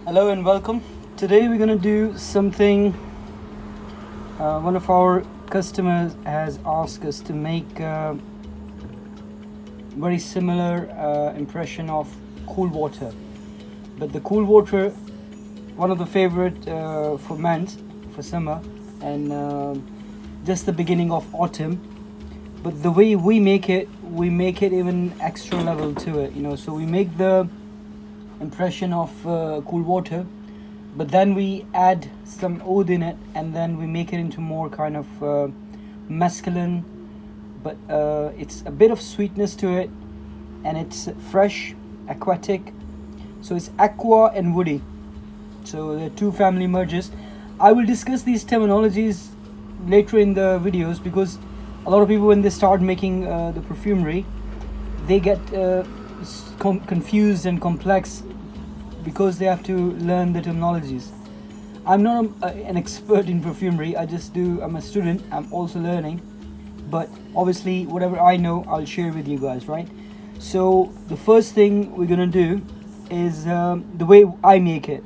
Hello and welcome. Today we're going to do something one of our customers has asked us to make very similar impression of CoolWater. But the CoolWater, one of the favorite for men for summer and just the beginning of autumn. But the way we make it even extra level to it, so we make the impression of CoolWater, but then we add some oud in it, and then we make it into more kind of masculine, but it's a bit of sweetness to it, and it's fresh, aquatic, so it's aqua and woody, so the two family merges. I will discuss these terminologies later in the videos, because a lot of people, when they start making the perfumery, they get confused and complex because they have to learn the terminologies. I'm not an expert in perfumery. I'm a student. I'm also learning, but obviously whatever I know I'll share with you guys, right? So the first thing we're gonna do is the way I make it.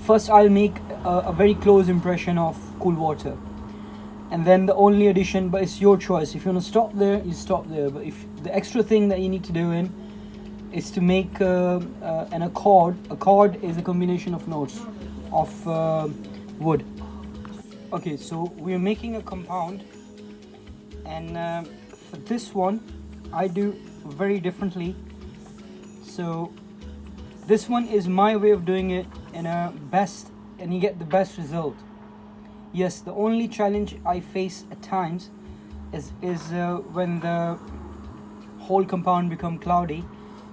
First I'll make a very close impression of CoolWater, and then the only addition, but it's your choice. If you want to stop there, you stop there. But if the extra thing that you need to do is to make an accord. Accord is a combination of notes of wood. Okay, so we're making a compound, and for this one I do very differently. So this one is my way of doing it in a best, and you get the best result. Yes, the only challenge I face at times is when the whole compound become cloudy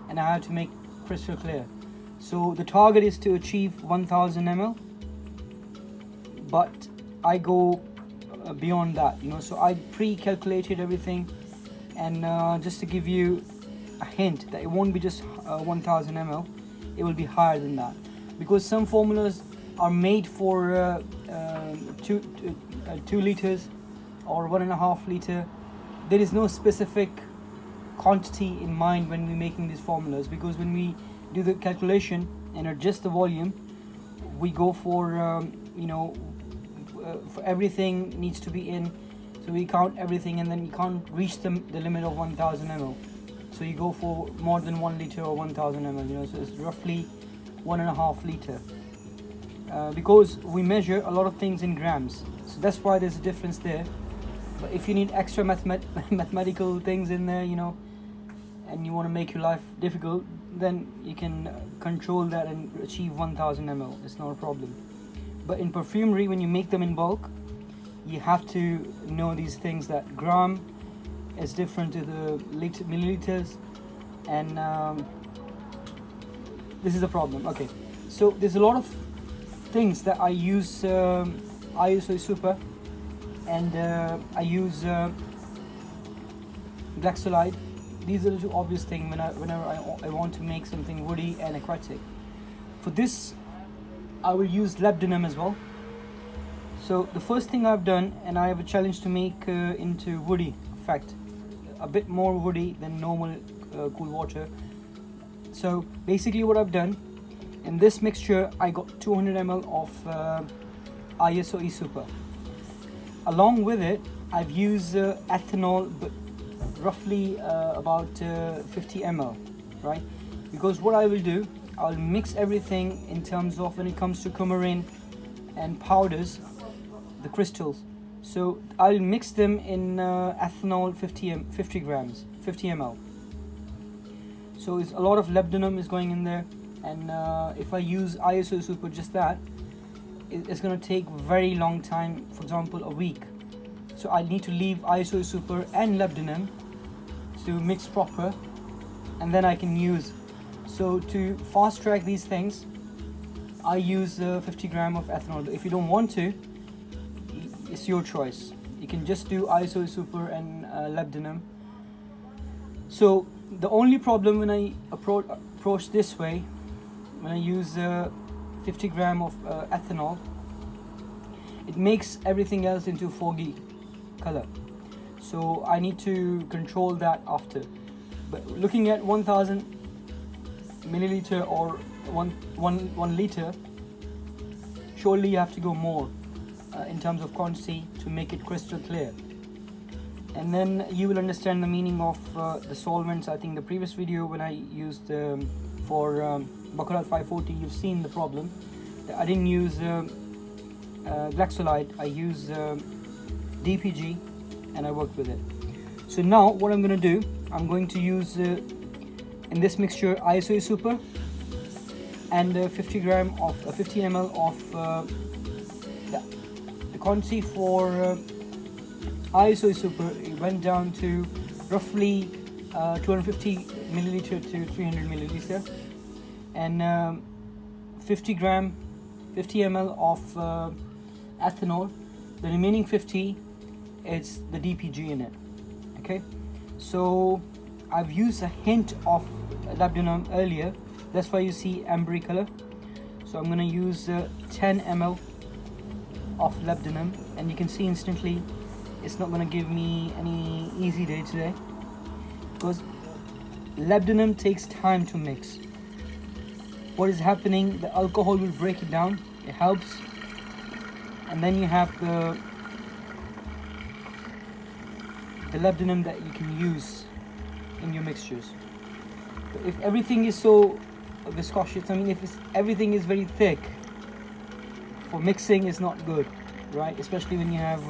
and I have to make crystal clear. So the target is to achieve 1000 ml, but I go beyond that, so I pre-calculated everything, and just to give you a hint that it won't be just 1000 ml, it will be higher than that, because some formulas are made for 2 liters or 1.5 liter. There is no specific quantity in mind when we're making these formulas, because when we do the calculation and adjust the volume, we go for for everything needs to be in, so we count everything, and then you can't reach the limit of 1000 ml, so you go for more than 1 liter or 1000 ml, so it's roughly 1.5 liter. Because we measure a lot of things in grams, so that's why there's a difference there. But if you need extra mathematical things in there, and you want to make your life difficult, then you can control that and achieve 1000 ml. It's not a problem. But in perfumery, when you make them in bulk, you have to know these things, that gram is different to the milliliters, and this is the problem. Okay, so there's a lot of things that I use ISO Super, and I use GLAXOLIDE. These are the two obvious things whenever I want to make something woody and aquatic. For this I will use LABDANUM as well. So the first thing I've done, and I have a challenge to make into woody effect, a bit more woody than normal CoolWater. So basically what I've done, in this mixture I got 200 ml of ISO Super. Along with it I've used ethanol, but roughly about 50 ml, right? Because what I will do, I'll mix everything in terms of, when it comes to CUMARIN and powders, the crystals, so I'll mix them in ethanol 50 grams, 50 ml. So it's a lot of LABDANUM is going in there, and if I use ISO Super, just that, it's going to take very long time, for example a week. So I need to leave ISO Super and LABDANUM to mix proper, and then I can use. So to fast track these things, I use 50 gram of ethanol. But if you don't want to, it's your choice. You can just do ISO Super and LABDANUM. So the only problem when I approach this way, when I use 50 gram of ethanol, it makes everything else into foggy color. So I need to control that after. But looking at 1000 milliliter or 1 liter, surely you have to go more in terms of quantity to make it crystal clear. And then you will understand the meaning of the solvents. I think the previous video when I used for Baccarat 540, you've seen the problem. I didn't use GLAXOLIDE, I used DPG, and I worked with it. So now what I'm going to do, I'm going to use in this mixture ISO Super and 50 ml of the quantity for ISO Super. It went down to roughly 250 milliliter to 300 milliliter, and 50 ml of ethanol. The remaining 50 is the DPG in it. Okay, so I've used a hint of LABDANUM earlier, that's why you see ambery color. So I'm going to use 10 ml of LABDANUM, and you can see instantly it's not going to give me any easy day today, because LABDANUM takes time to mix. What is happening, the alcohol will break it down, it helps, and then you have the LABDANUM that you can use in your mixtures. But if everything is so viscous, I mean, if everything is very thick, for mixing is not good, right? Especially when you have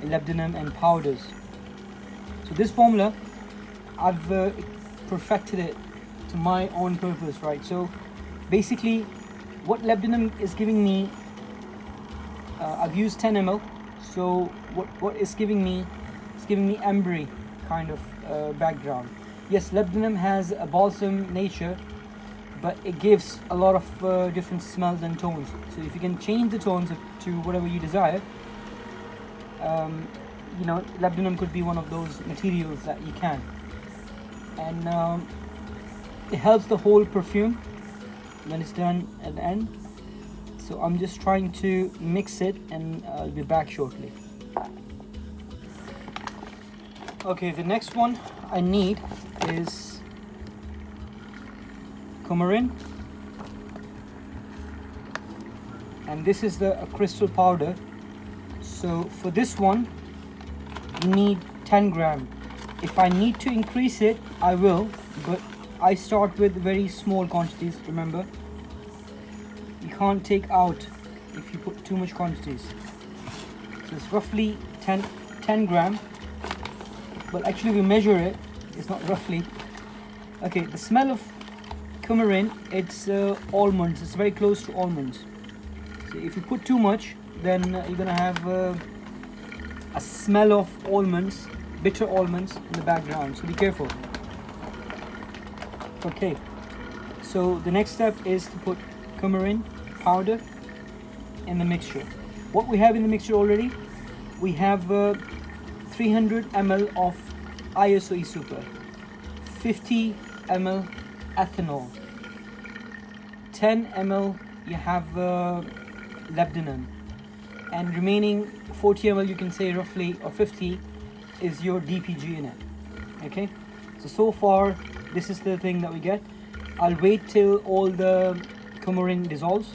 LABDANUM and powders. So this formula, I've perfected it to my own purpose, right? So basically, what LABDANUM is giving me, I've used 10 ml. So what it's giving me? It's giving me ambery kind of background. Yes, LABDANUM has a balsam nature, but it gives a lot of different smells and tones. So if you can change the tones to whatever you desire, you know, LABDANUM could be one of those materials that you can. And it helps the whole perfume when it's done at the end. So I'm just trying to mix it, and I'll be back shortly. Okay, the next one I need is CUMARIN, and this is the crystal powder. So for this one you need 10 gram. If I need to increase it, I will, but I start with very small quantities. Remember, you can't take out if you put too much quantities. So it's roughly 10 gram. But actually we measure it, it's not roughly. Okay, the smell of CUMARIN, it's almonds, it's very close to almonds. So if you put too much, then you're gonna have a smell of almonds, bitter almonds in the background, so be careful. Okay, so the next step is to put CUMARIN powder in the mixture. What we have in the mixture already, we have 300 ml of ISO Super, 50 ml ethanol, 10 ml you have LABDANUM, and remaining 40 ml, you can say roughly, or 50, is your DPG in it. Okay, so far this is the thing that we get. I'll wait till all the CUMARIN dissolves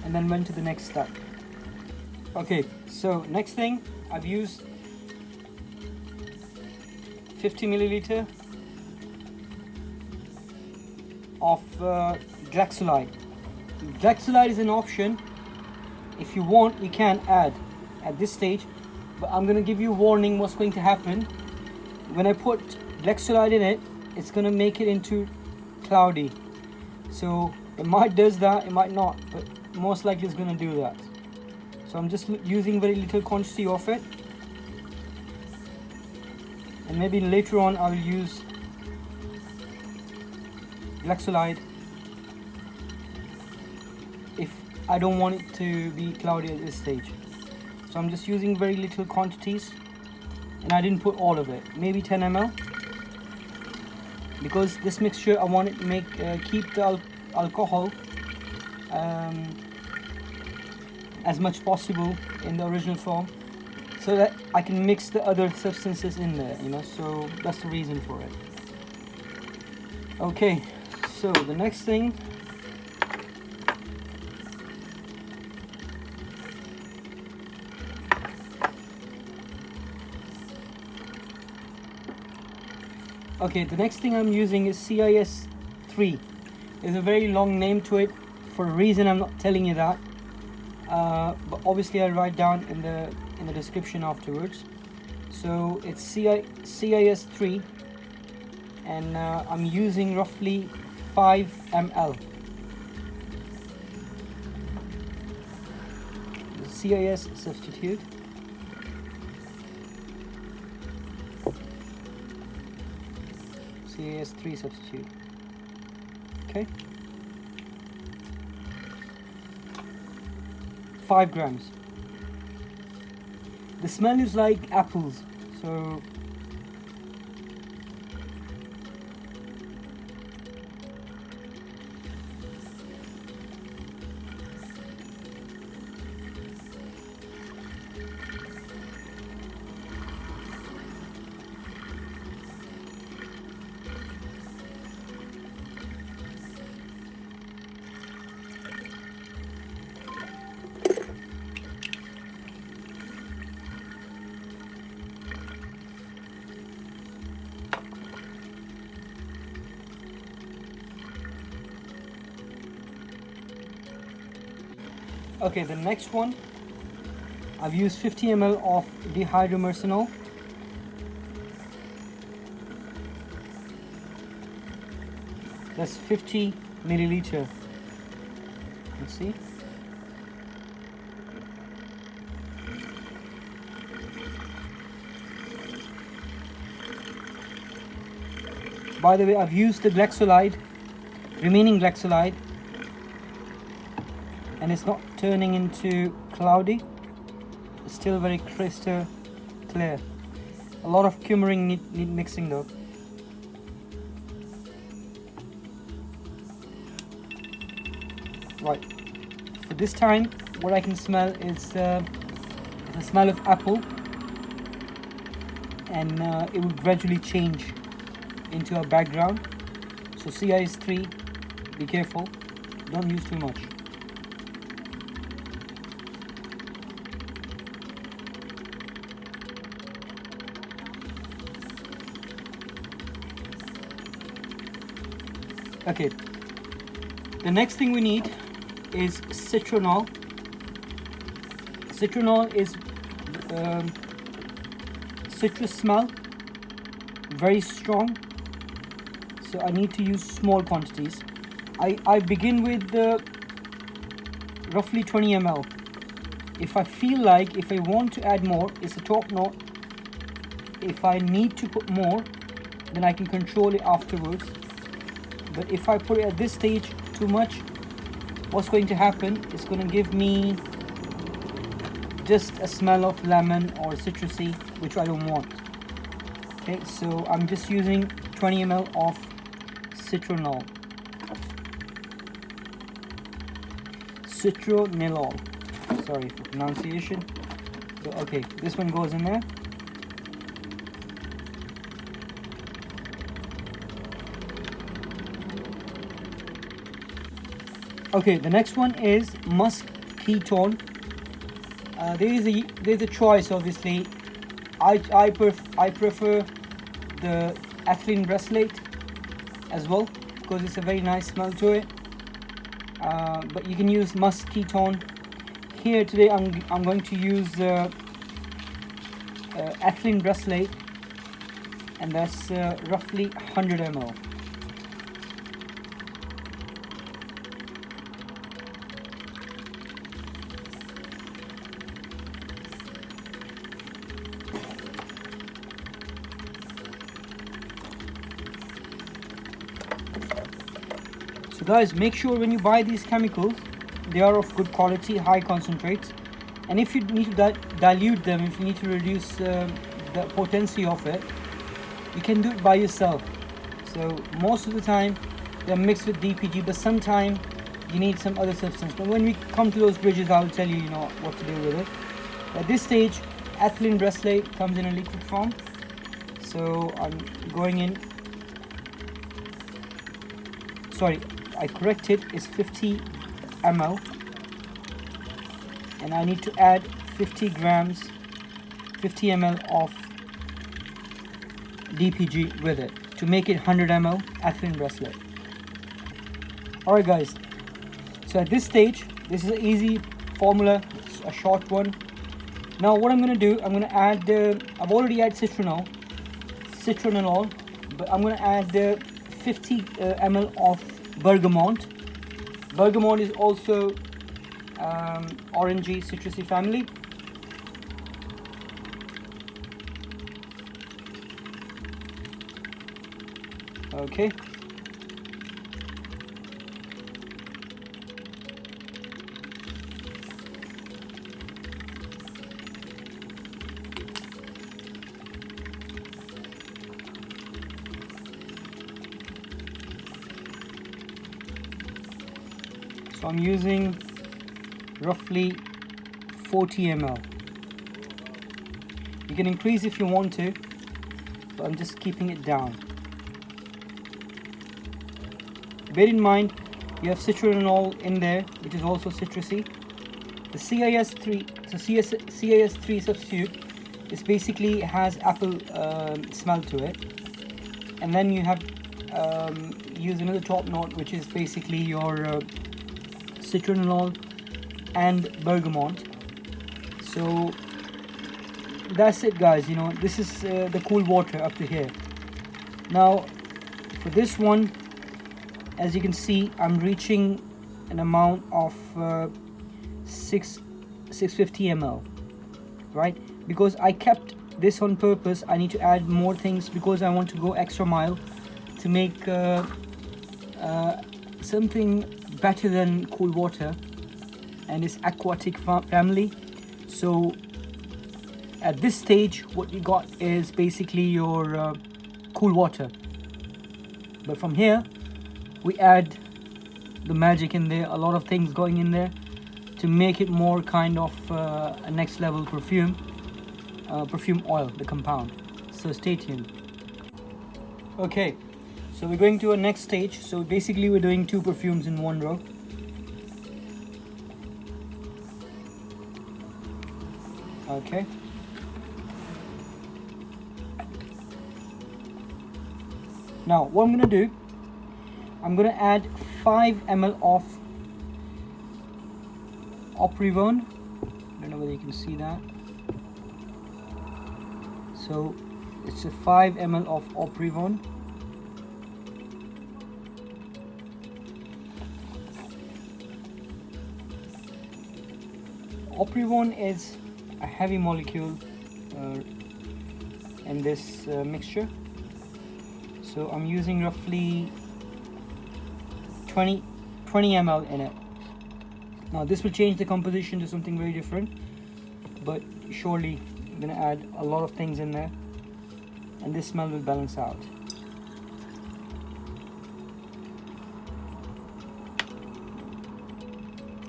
and then went to the next step. Okay, so next thing, I've used 50 milliliter of GLAXOLIDE. GLAXOLIDE is an option. If you want, you can add at this stage, but I'm going to give you a warning what's going to happen. When I put GLAXOLIDE in it, it's going to make it into cloudy. So it might does that, it might not, but most likely it's going to do that. So I'm just using very little quantity of it, and maybe later on I'll use GLAXOLIDE if I don't want it to be cloudy at this stage. So I'm just using very little quantities, and I didn't put all of it, maybe 10 ml, because this mixture I want it to make keep the alcohol as much possible in the original form, so that I can mix the other substances in there, you know, so that's the reason for it. Okay, so the next thing Okay, the next thing I'm using is CIS3. There's a very long name to it. For a reason, I'm not telling you that. But obviously I'll write down in the description afterwards. So it's CIS3, and I'm using roughly 5 ml. The CIS substitute. CIS3 substitute. Okay. 5 grams. The smell is like apples, so okay, the next one, I've used 50 ml of DIHYDROMERCENOL. That's 50 milliliter. Let's see. By the way, I've used the GLAXOLIDE, remaining GLAXOLIDE, and it's not turning into cloudy. It's still very crystal clear. A lot of CUMARIN need mixing though. Right, for this time what I can smell is the smell of apple, and it will gradually change into a background. So CIS3, be careful, don't use too much. Okay, the next thing we need is citronellol. Citronellol is citrus smell, very strong, so I need to use small quantities. I begin with roughly 20 ml. If I feel like, if I want to add more, it's a top note. If I need to put more, then I can control it afterwards. But if I put it at this stage too much, what's going to happen? It's going to give me just a smell of lemon or citrusy, which I don't want. Okay, so I'm just using 20 ml of citronellol. Citronellol. Sorry for pronunciation. So, okay, this one goes in there. Okay, the next one is Musk ketone. There's a choice, obviously. I prefer the ethylene bracelet as well, because it's a very nice smell to it. But you can use Musk ketone. Here today I'm going to use ethylene bracelet, and that's roughly 100 ml. So guys, make sure when you buy these chemicals, they are of good quality, high concentrates. And if you need to dilute them, if you need to reduce the potency of it, you can do it by yourself. So most of the time they're mixed with DPG, but sometimes you need some other substance. But when we come to those bridges, I'll tell you, what to do with it. At this stage, ethylene bracelet comes in a liquid form. So I'm going in, sorry, I corrected, it's 50 ml, and I need to add 50 ml of DPG with it. to make it 100 ml ethylene bracelet. Alright guys, so at this stage, this is an easy formula, it's a short one. Now what I'm going to do, I'm going to add, I've already added citronellol, but I'm going to add 50 ml of bergamot. Bergamot is also orangey citrusy family. Okay. So I'm using roughly 40 ml. You can increase if you want to, but I'm just keeping it down. Bear in mind, you have citronellol in there, which is also citrusy. The CIS3 substitute is basically has apple smell to it, and then you have use another top note, which is basically your citronellol and bergamot. So that's it, guys. You know, this is the CoolWater up to here. Now for this one, as you can see, I'm reaching an amount of 650 ml, right? Because I kept this on purpose. I need to add more things because I want to go extra mile to make something better than CoolWater and its aquatic family. So at this stage, what you got is basically your CoolWater, but from here we add the magic in there, a lot of things going in there to make it more kind of a next level perfume oil, the compound. So stay tuned. Okay, so we're going to a next stage. So basically we're doing 2 perfumes in one row. Okay. Now what I'm gonna do, I'm going to add 5 ml of Perfume. I don't know whether you can see that. So it's a 5 ml of Perfume. Perfume is a heavy molecule in this mixture. So I'm using roughly 20 ml in it. Now this will change the composition to something very different, but surely I'm going to add a lot of things in there, and this smell will balance out.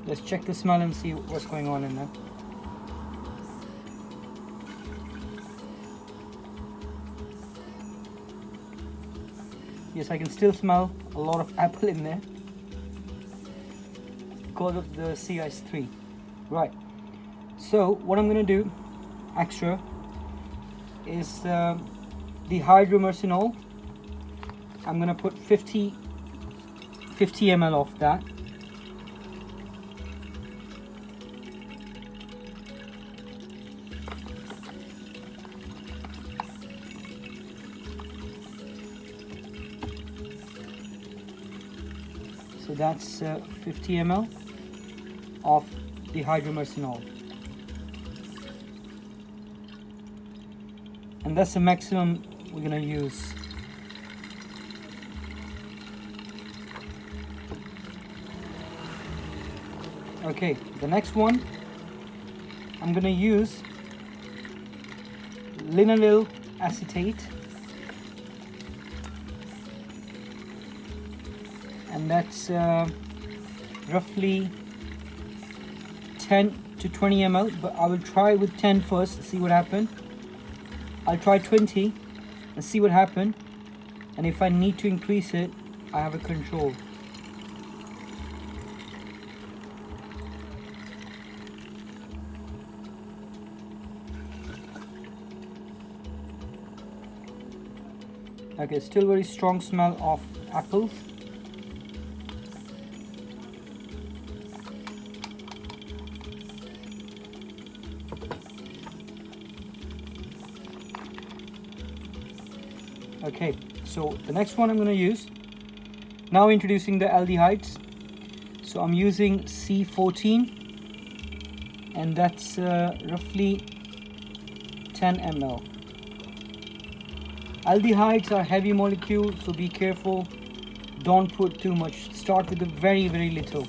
Let's check the smell and see what's going on in there. Yes, I can still smell a lot of apple in there because of the CIS3. Right, so what I'm going to do extra is DIHYDROMERCENOL. I'm going to put 50 ml of that. So that's 50 ml of DIHYDROMERCENOL, and that's the maximum we're gonna use. Okay, the next one I'm gonna use linolyl acetate, and that's roughly 10 to 20 ml, but I will try with 10 first, see what happens. I'll try 20 and see what happens, and if I need to increase it, I have a control. Okay, still very strong smell of apples. Okay, so the next one I'm going to use, now introducing the aldehydes. So I'm using C14, and that's roughly 10 ml. Aldehydes are heavy molecules, so be careful. Don't put too much. Start with a very, very little.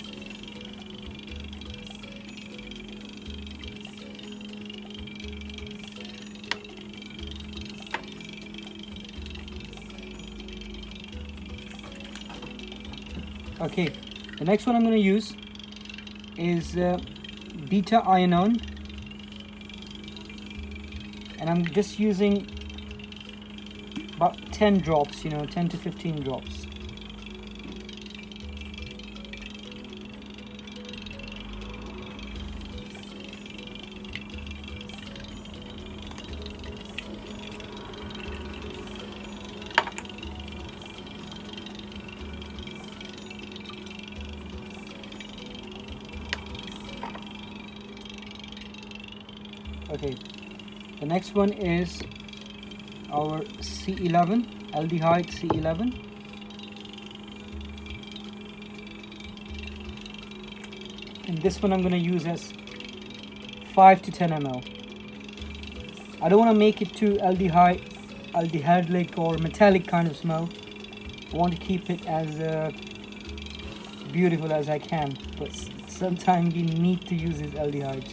Okay, the next one I'm going to use is beta iron, and I'm just using about 10 drops, 10 to 15 drops. Okay, the next one is our C11, aldehyde C11. And this one I'm going to use as 5 to 10 ml. I don't want to make it too aldehyde-like or metallic kind of smell. I want to keep it as beautiful as I can, but sometimes we need to use these aldehydes.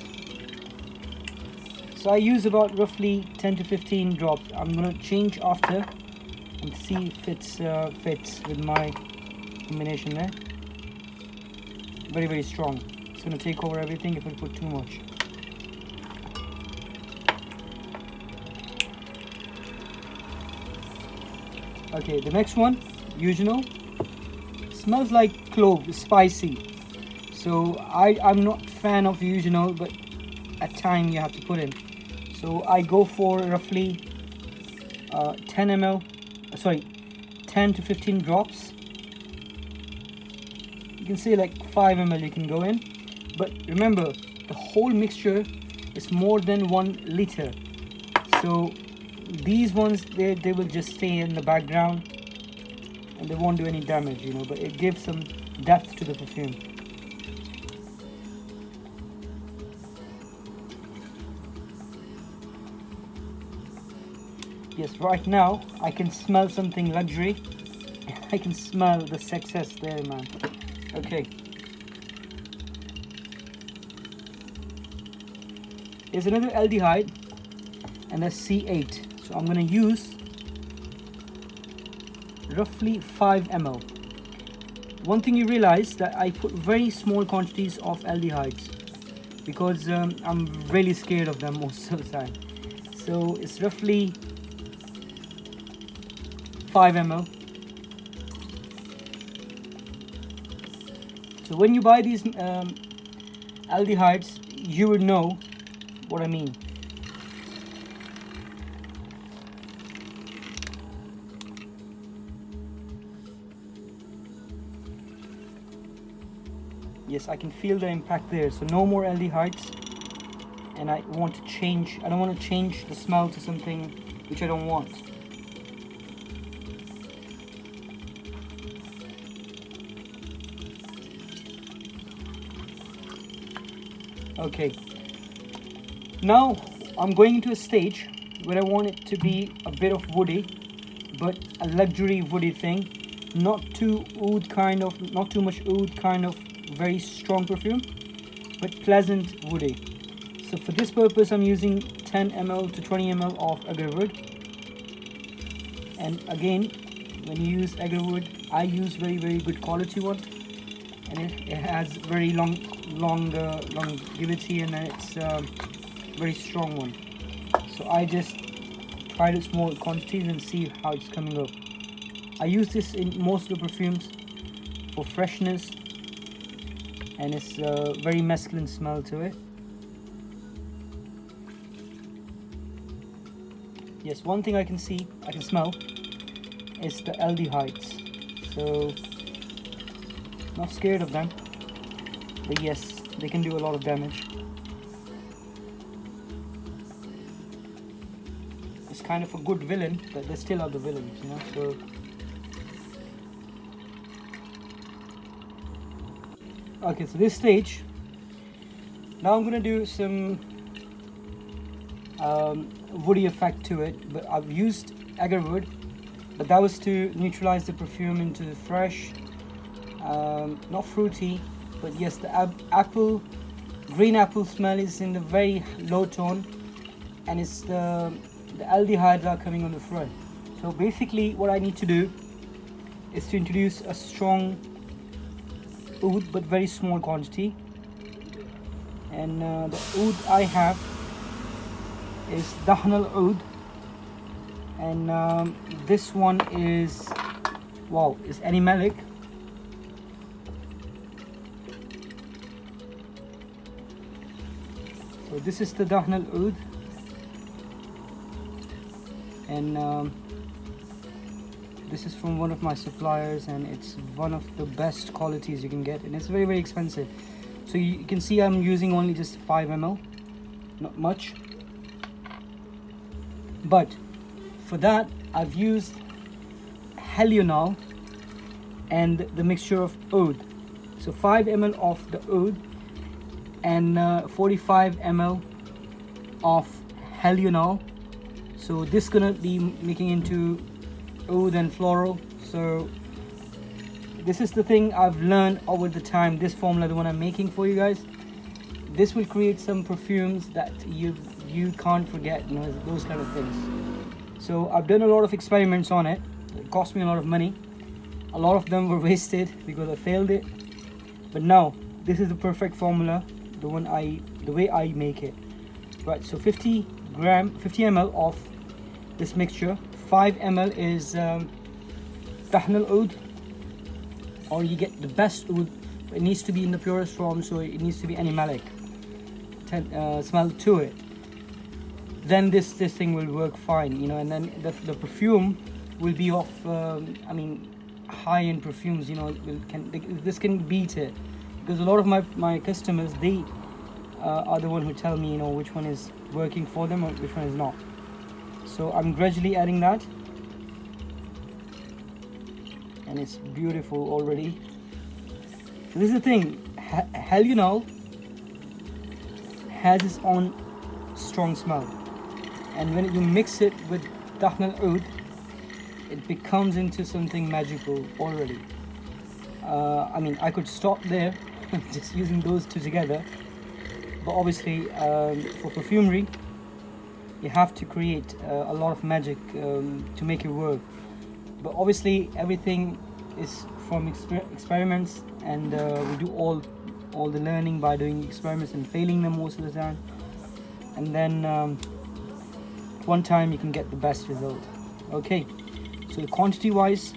So I use about roughly 10 to 15 drops. I'm going to change after and see if it fits with my combination there. Very, very strong. It's going to take over everything if I put too much. Okay, the next one, eugenol. Smells like clove, spicy. So I'm not a fan of eugenol, but at time you have to put in. So I go for roughly 10 to 15 drops. You can see like 5 ml you can go in, but remember the whole mixture is more than 1 liter. So these ones, they will just stay in the background and they won't do any damage, but it gives some depth to the perfume. Yes, right now I can smell something luxury. I can smell the success there, man. Okay. Here's another aldehyde, and that's C8. So I'm going to use roughly 5 ml. One thing you realize that I put very small quantities of aldehydes because I'm really scared of them most of the time. So it's roughly 5 ml. So when you buy these aldehydes, you would know what I mean. Yes, I can feel the impact there. So no more aldehydes, and I don't want to change the smell to something which I don't want. Okay, now I'm going into a stage where I want it to be a bit of woody, but a luxury woody thing, not too oud kind of, not too much oud kind of very strong perfume, but pleasant woody. So for this purpose I'm using 10 ml to 20 ml of agarwood. And again, when you use agarwood, I use very, very good quality one, and it has very longevity, and it's very strong one. So I just try to small quantities and see how it's coming up. I use this in most of the perfumes for freshness, and it's a very masculine smell to it. Yes, one thing I can smell is the aldehydes. So not scared of them, but yes, they can do a lot of damage. It's kind of a good villain, but they still are the villains, you know. So okay, so this stage, now I'm gonna do some woody effect to it, but I've used agarwood, but that was to neutralize the perfume into the fresh, not fruity, but yes, the green apple smell is in the very low tone, and it's the aldehydes are coming on the front. So basically what I need to do is to introduce a strong oud, but very small quantity, and the oud I have is DIHYDROMERCENOL oud, and this one is, wow, is animalic. So this is the DIHYDROMERCENOL oud, and this is from one of my suppliers, and it's one of the best qualities you can get, and it's very expensive. So you can see I'm using only just 5 ml, not much, but for that I've used ETHNOL and the mixture of oud. So 5 ml of the oud and 45 ml of ETHNOL. So this gonna be making into oud and floral. So this is the thing I've learned over the time. This formula, the one I'm making for you guys, this will create some perfumes that you can't forget, you know, those kind of things. So I've done a lot of experiments on it. It cost me a lot of money. A lot of them were wasted because I failed it, but now this is the perfect formula, the way I make it. Right, so 50 ml of this mixture. 5 ml is DIHYDROMERCENOL oud, or you get the best oud. It needs to be in the purest form, so it needs to be animalic smell to it. Then this thing will work fine, you know. And then the perfume will be of I mean, high-end perfumes, you know. This can beat it, because a lot of my customers, they are the one who tell me, you know, which one is working for them or which one is not. So I'm gradually adding that, and it's beautiful already. So this is the thing, ETHNOL has its own strong smell, and when you mix it with DIHYDROMERCENOL oud, it becomes into something magical already. I mean, I could stop there just using those two together, but obviously for perfumery you have to create a lot of magic to make it work. But obviously everything is from experiments, and we do all the learning by doing experiments and failing them most of the time, and then one time you can get the best result. Okay, so quantity wise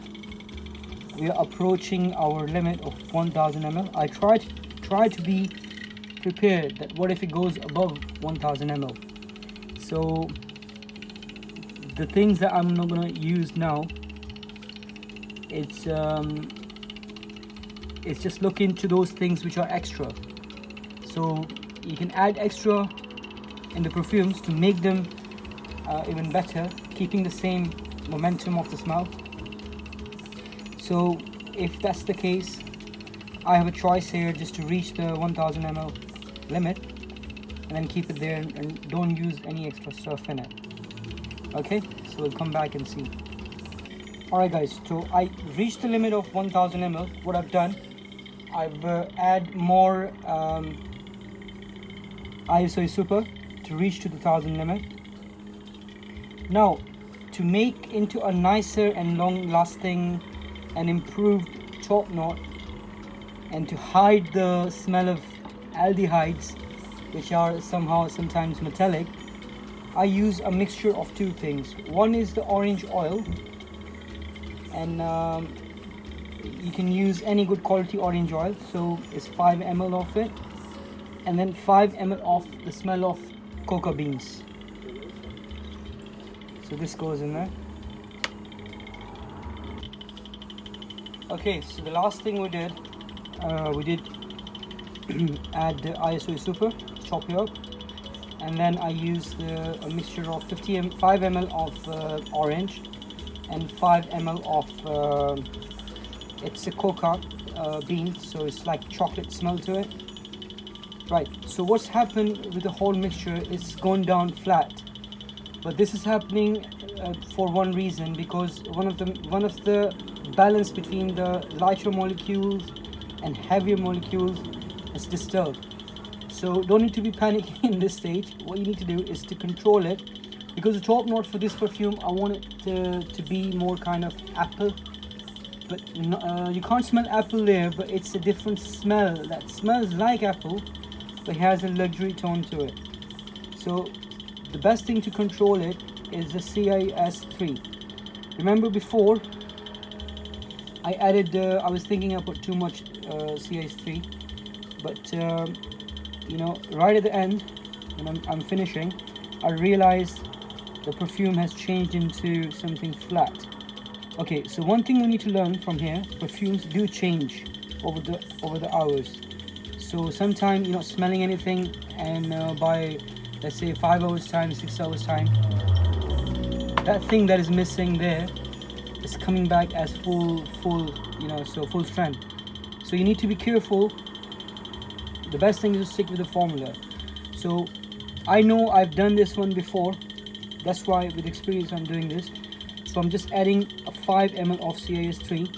we are approaching our limit of 1000 ml. I try to be prepared that what if it goes above 1000 ml. So the things that I'm not going to use now, it's just look into those things which are extra. So you can add extra in the perfumes to make them even better, keeping the same momentum of the smell. So if that's the case, I have a choice here just to reach the 1000 ml limit, and then keep it there and don't use any extra stuff in it. Okay, so we'll come back and see. Alright guys, so I reached the limit of 1000 ml. What I've done, I've add more ISO super to reach to the 1000 limit. Now, to make into a nicer and long lasting and improved top note, and to hide the smell of aldehydes, which are sometimes metallic, I use a mixture of two things. One is the orange oil, and you can use any good quality orange oil, so it's 5 ml of it, and then 5 ml of the smell of cocoa beans. So this goes in there. Okay, so the last thing we did add the ISO Super, chop it up, and then I used a mixture of 5 ml of orange and 5 ml of it's a coca bean, so it's like chocolate smell to it. Right, so what's happened with the whole mixture is gone down flat, but this is happening for one reason, because one of the balance between the lighter molecules and heavier molecules is disturbed. So don't need to be panicking in this stage. What you need to do is to control it, because the top note for this perfume, I want it to be more kind of apple, but you can't smell apple there, but it's a different smell that smells like apple but has a luxury tone to it. So the best thing to control it is the CIS3. Remember before I added, I was thinking I put too much CIS3, but you know, right at the end when I'm finishing, I realized the perfume has changed into something flat. Okay, so one thing we need to learn from here, perfumes do change over the hours. So sometimes you're not smelling anything, and by, let's say, 5 hours time, 6 hours time, that thing that is missing there is coming back as full, you know, so full strength. So you need to be careful. The best thing is to stick with the formula. So I know I've done this one before, that's why with experience I'm doing this. So I'm just adding a 5 ml of CIS3,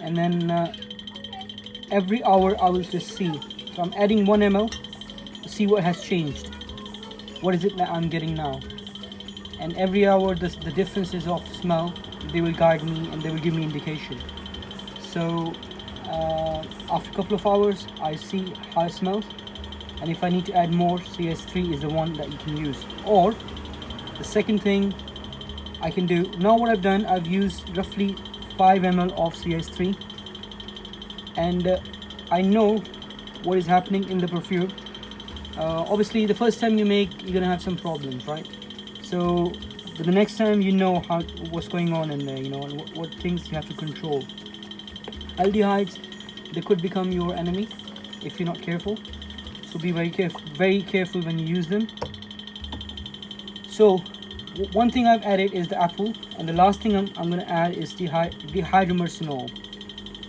and then every hour I will just see. So I'm adding 1 ml to see what has changed. What is it that I'm getting now? And every hour the differences of smell, they will guide me and they will give me indication. So after a couple of hours I see how it smells, and if I need to add more, CIS3 is the one that you can use. Or the second thing I can do, now what I've done, I've used roughly 5 ml of CIS3, and I know what is happening in the perfume. Obviously the first time you make, you're gonna have some problems, right? So the next time you know what's going on in there, you know, and what things you have to control. Aldehydes, they could become your enemy if you're not careful, so be very careful when you use them. So one thing I've added is the apple, and the last thing I'm going to add is DIHYDROMERCENOL.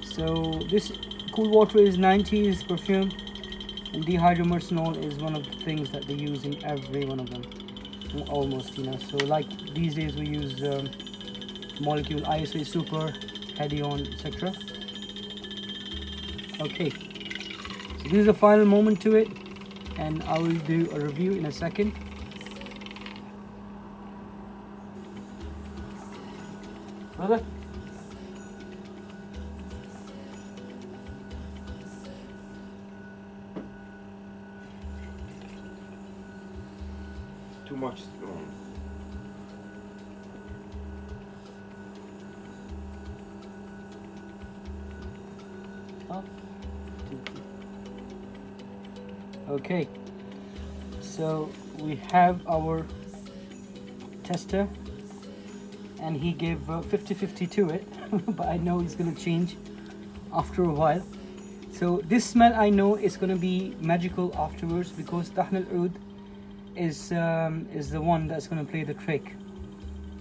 So this CoolWater is 90s perfume, and DIHYDROMERCENOL is one of the things that they use in every one of them, almost, you know. So like these days we use molecule ISO Super, Hedion, etc. Okay, so this is the final moment to it, and I will do a review in a second. Brother? Too much. Okay, so we have our tester, and he gave 50-50 to it, but I know it's gonna change after a while. So this smell, I know it's gonna be magical afterwards, because Tahn al-Oud is the one that's gonna play the trick.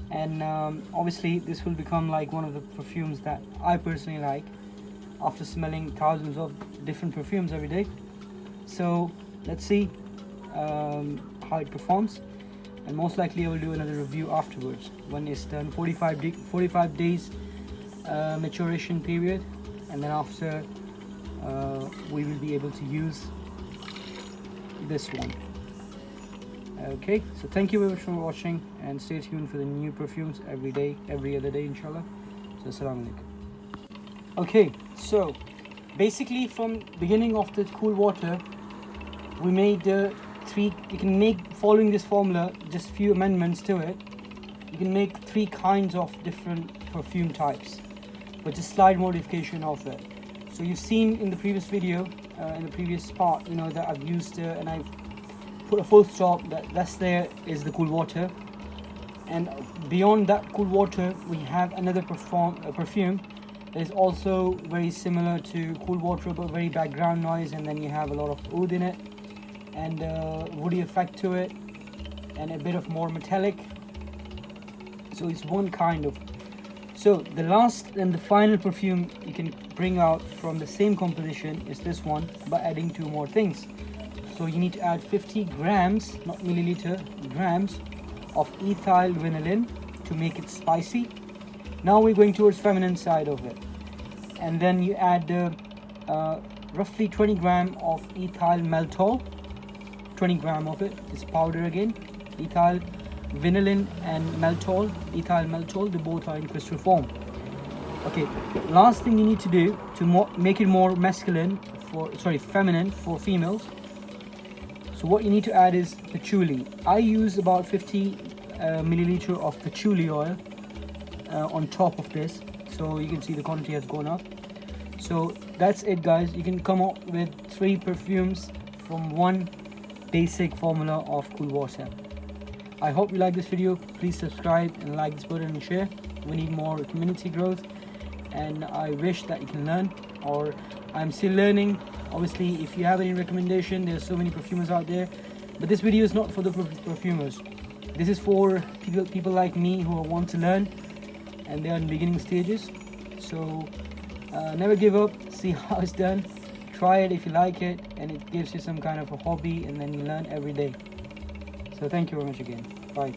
And obviously this will become like one of the perfumes that I personally like after smelling thousands of different perfumes every day. So let's see how it performs, and most likely I will do another review afterwards when it's done. 45 days maturation period, and then after we will be able to use this one. Okay, so thank you very much for watching, and stay tuned for the new perfumes every day, every other day, inshallah. So assalamu alaikum. Okay, so basically from beginning of the CoolWater, we made three. You can make, following this formula, just few amendments to it, you can make 3 kinds of different perfume types, but just slight modification of it. So you've seen in the previous video, in the previous part, you know, that I've used and I've put a full stop. That's there is the CoolWater, and beyond that CoolWater we have another perfume is also very similar to CoolWater, but very background noise, and then you have a lot of oud in it and woody effect to it and a bit of more metallic. So it's one kind of. So the last and the final perfume you can bring out from the same composition is this one, by adding 2 more things. So you need to add 50 grams, not milliliter, grams of ETHYLENE to make it spicy. Now we're going towards feminine side of it, and then you add roughly 20 gram of ETHYLENE. 20 gram of it is powder again. ETHYLENE and maltol, ETHYLENE, they both are in crystal form. Okay, last thing you need to do to make it more feminine for females. So what you need to add is patchouli. I use about 50 milliliter of patchouli oil on top of this, so you can see the quantity has gone up. So that's it, guys. You can come up with 3 perfumes from one basic formula of CoolWater. I hope you like this video. Please subscribe and like this button and share. We need more community growth, and I wish that you can learn, or I'm still learning. Obviously, if you have any recommendation, there's so many perfumers out there, but this video is not for the perfumers. This is for people like me who want to learn, and they are in beginning stages. So never give up. See how it's done. Try it if you like it, and it gives you some kind of a hobby, and then you learn every day. So thank you very much again. Bye.